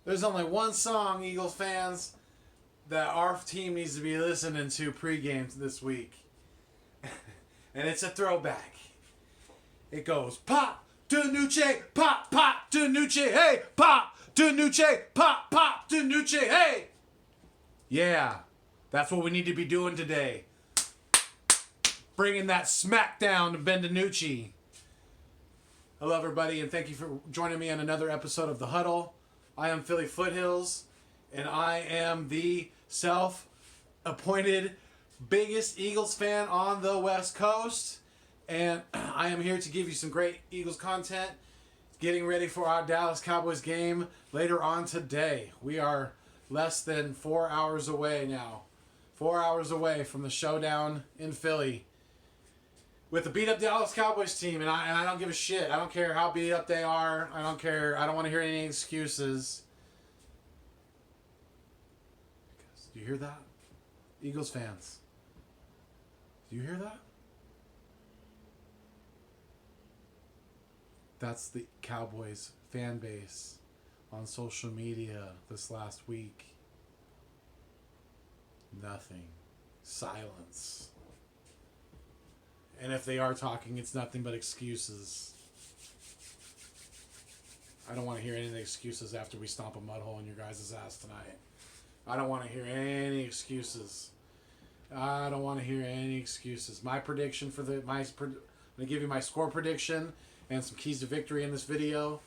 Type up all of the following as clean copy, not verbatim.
There's only one song, Eagles fans, that our team needs to be listening to pregame this week. And it's a throwback. It goes, Pop Denucci, Pop Denucci Hay, Pop Denucci, Pop Denucci Hay. Yeah, that's what we need to be doing today. Bringing that smackdown to Ben Denucci. Hello, everybody, and thank you for joining me on another episode of The Huddle. I am Philly Foothills, and I am the self-appointed biggest Eagles fan on the West Coast. And I am here to give you some great Eagles content, getting ready for our Dallas Cowboys game later on today. We are less than 4 hours away now. 4 hours away from the showdown in Philly with the beat-up Dallas Cowboys team, and I don't give a shit. I don't care how beat up they are. I don't care. I don't want to hear any excuses. Do you hear that? Eagles fans. Do you hear that? That's the Cowboys fan base on social media this last week. Nothing. Silence. And if they are talking, it's nothing but excuses. I don't want to hear any excuses after we stomp a mud hole in your guys' ass tonight. I don't want to hear any excuses. I don't want to hear any excuses. My prediction for I'm going to give you my score prediction and some keys to victory in this video.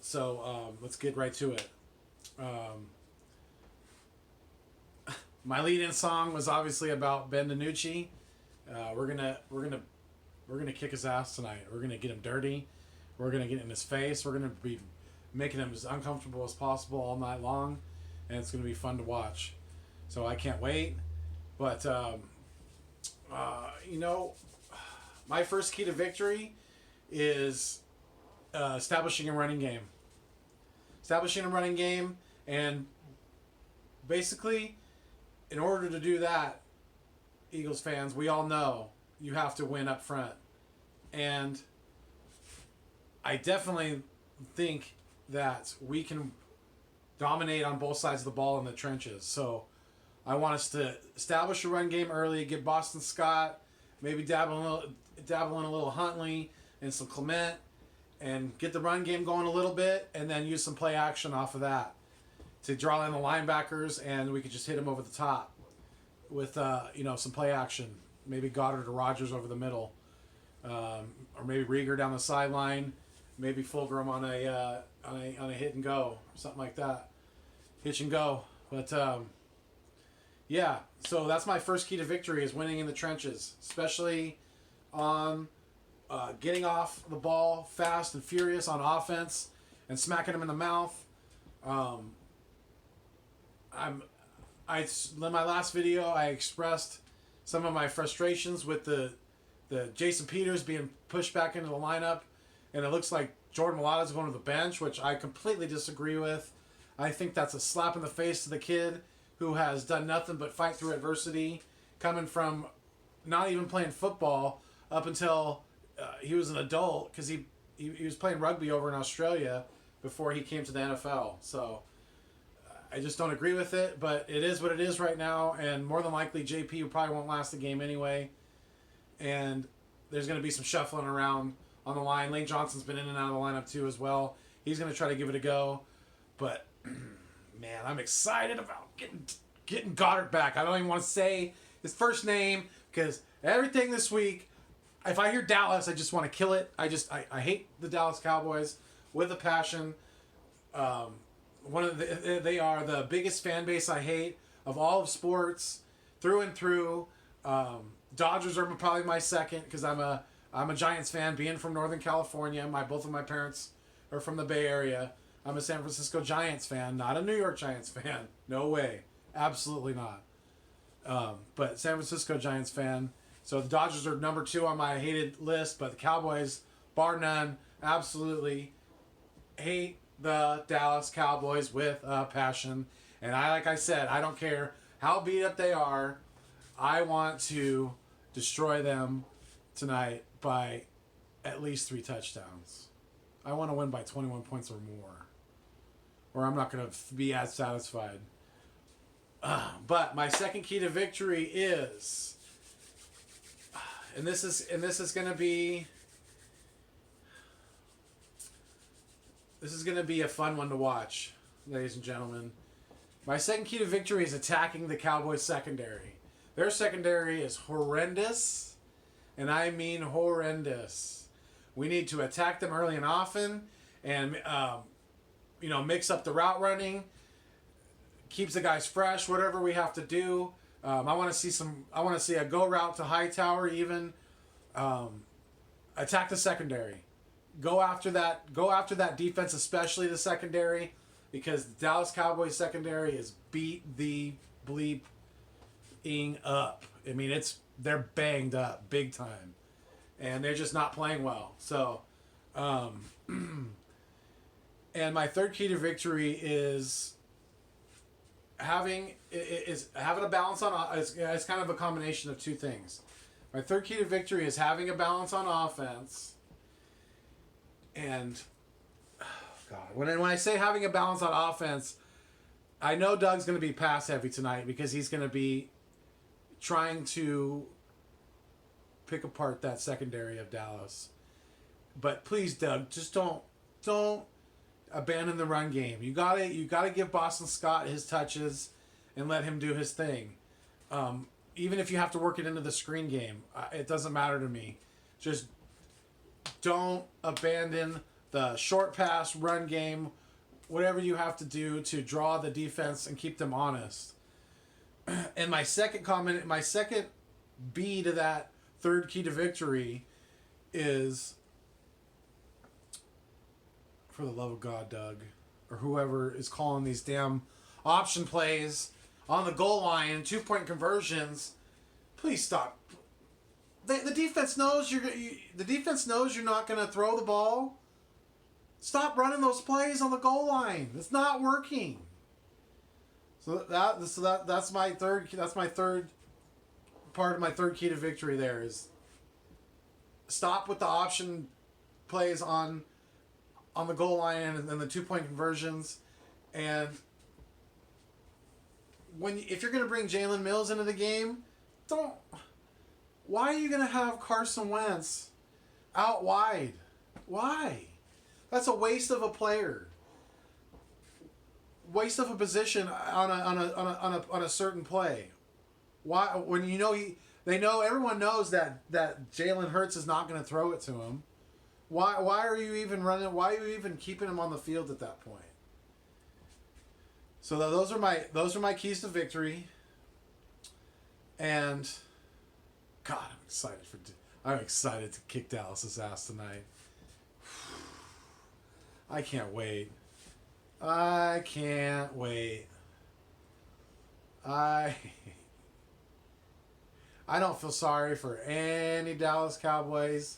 So let's get right to it. My lead-in song was obviously about Ben Denucci. We're gonna kick his ass tonight. We're gonna get him dirty. We're gonna get in his face. We're gonna be making him as uncomfortable as possible all night long, and it's gonna be fun to watch. So I can't wait. But my first key to victory is establishing a running game. Establishing a running game, and basically, in order to do that, Eagles fans, we all know you have to win up front. And I definitely think that we can dominate on both sides of the ball in the trenches. So I want us to establish a run game early, get Boston Scott, maybe dabble in a little Huntley and some Clement, and get the run game going a little bit, and then use some play action off of that to draw in the linebackers, and we could just hit them over the top with some play action. Maybe Goddard or Rodgers over the middle, or maybe Rieger down the sideline, maybe Fulgham on a hit and go, or something like that, hitch and go. But yeah, so that's my first key to victory, is winning in the trenches, especially on getting off the ball fast and furious on offense and smacking them in the mouth. In my last video, I expressed some of my frustrations with the Jason Peters being pushed back into the lineup, and it looks like Jordan Mailata's going to the bench, which I completely disagree with. I think that's a slap in the face to the kid who has done nothing but fight through adversity, coming from not even playing football up until he was an adult, because he was playing rugby over in Australia before he came to the NFL. So I just don't agree with it, but it is what it is right now, and more than likely JP probably won't last the game anyway, and there's going to be some shuffling around on the line. Lane Johnson's been in and out of the lineup too as well. He's going to try to give it a go, but man, I'm excited about getting Goddard back. I don't even want to say his first name, because everything this week, if I hear Dallas, I just want to kill it. I hate the Dallas Cowboys with a passion. They are the biggest fan base I hate of all of sports, through and through. Dodgers are probably my second, because I'm a Giants fan, being from Northern California. Both of my parents are from the Bay Area. I'm a San Francisco Giants fan, not a New York Giants fan. No way, absolutely not. But San Francisco Giants fan. So the Dodgers are number 2 on my hated list, but the Cowboys, bar none, absolutely hate the Dallas Cowboys with a passion. And like I said, I don't care how beat up they are. I want to destroy them tonight by at least 3 touchdowns. I want to win by 21 points or more. or I'm not going to be as satisfied. But my second key to victory is, and this is going to be, this is going to be a fun one to watch, ladies and gentlemen. My second key to victory is attacking the Cowboys secondary. Their secondary is horrendous, and I mean horrendous. We need to attack them early and often, and mix up the route running, keeps the guys fresh. Whatever we have to do. I want to see a go route to Hightower even. Attack the secondary. Go after that defense, especially the secondary, because the Dallas Cowboys secondary is beat the bleeping up. I mean, they're banged up big time, and they're just not playing well. So, and my third key to victory is having a balance on. It's kind of a combination of two things. My third key to victory is having a balance on offense. And God, when I say having a balance on offense, I know Doug's going to be pass heavy tonight because he's going to be trying to pick apart that secondary of Dallas. But please, Doug, just don't abandon the run game. You gotta give Boston Scott his touches and let him do his thing. Even if you have to work it into the screen game, it doesn't matter to me. Just don't abandon the short pass, run game, whatever you have to do to draw the defense and keep them honest. And my second B to that third key to victory is, for the love of God, Doug, or whoever is calling these damn option plays on the goal line, 2-point conversions, please stop. The defense knows you're not going to throw the ball. Stop running those plays on the goal line. It's not working. So that's my third part of my third key to victory. There is stop with the option plays on the goal line and the 2-point conversions, and if you're going to bring Jalen Mills into the game, don't. Why are you going to have Carson Wentz out wide? Why? That's a waste of a player. Waste of a position on a certain play. Why? When everyone knows that Jalen Hurts is not going to throw it to him. Why are you even running? Why are you even keeping him on the field at that point? So those are my keys to victory. And God, I'm excited to kick Dallas's ass tonight. I can't wait. I don't feel sorry for any Dallas Cowboys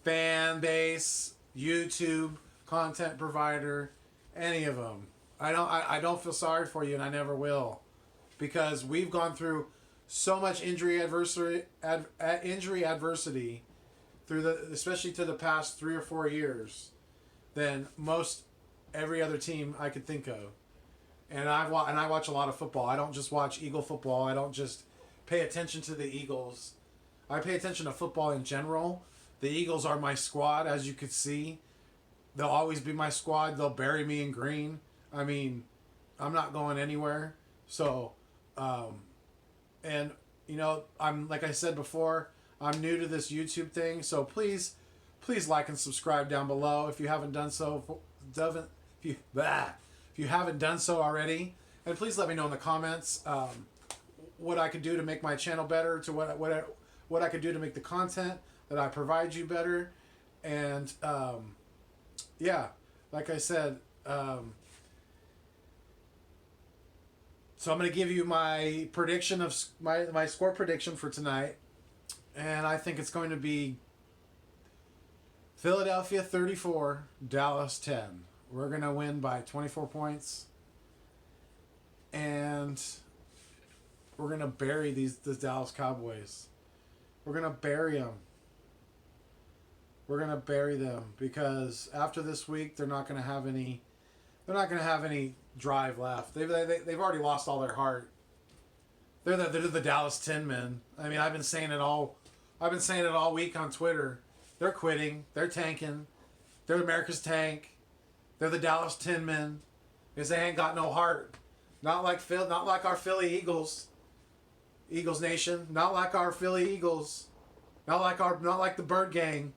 fan base, YouTube content provider, any of them. I don't feel sorry for you, and I never will, because we've gone through so much injury adversity through especially to the past 3 or 4 years than most every other team I could think of. And I watch a lot of football. I don't just watch Eagle football. I don't just pay attention to the Eagles. I pay attention to football in general. The Eagles are my squad, as you could see. They'll always be my squad. They'll bury me in green. I mean, I'm not going anywhere. So, and I'm, like I said before, I'm new to this YouTube thing. So please like and subscribe down below if you haven't done so. If you haven't done so already, and please let me know in the comments what I could do to make my channel better, to what I could do to make the content that I provide you better. And like I said, so I'm going to give you my prediction of my score prediction for tonight, and I think it's going to be Philadelphia 34, Dallas 10. We're going to win by 24 points, and we're going to bury the Dallas Cowboys. We're going to bury them. We're going to bury them, because after this week, they're not going to have any they're not going to have any drive left. They've already lost all their heart. They're the Dallas Tin Men. I mean, I've been saying it all week on Twitter. They're quitting. They're tanking. They're America's tank. They're the Dallas Tin Men. Because they ain't got no heart. Not like our Philly Eagles. Eagles Nation. Not like our Philly Eagles. Not like the Bird Gang.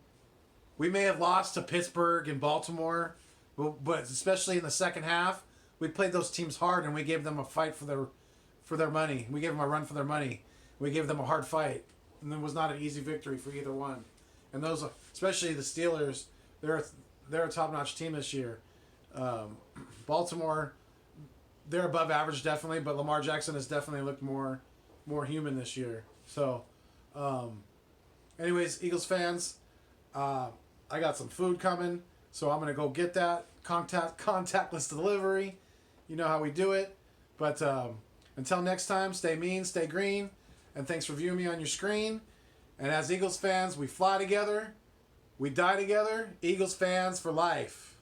We may have lost to Pittsburgh and Baltimore, but especially in the second half, we played those teams hard and we gave them a fight for their money. We gave them a run for their money. We gave them a hard fight, and it was not an easy victory for either one. And those, especially the Steelers, they're a top-notch team this year. Baltimore, they're above average definitely, but Lamar Jackson has definitely looked more human this year. So, anyways, Eagles fans, I got some food coming, so I'm gonna go get that contactless delivery. You know how we do it. But until next time, stay mean, stay green, and thanks for viewing me on your screen. And as Eagles fans, we fly together, we die together. Eagles fans for life.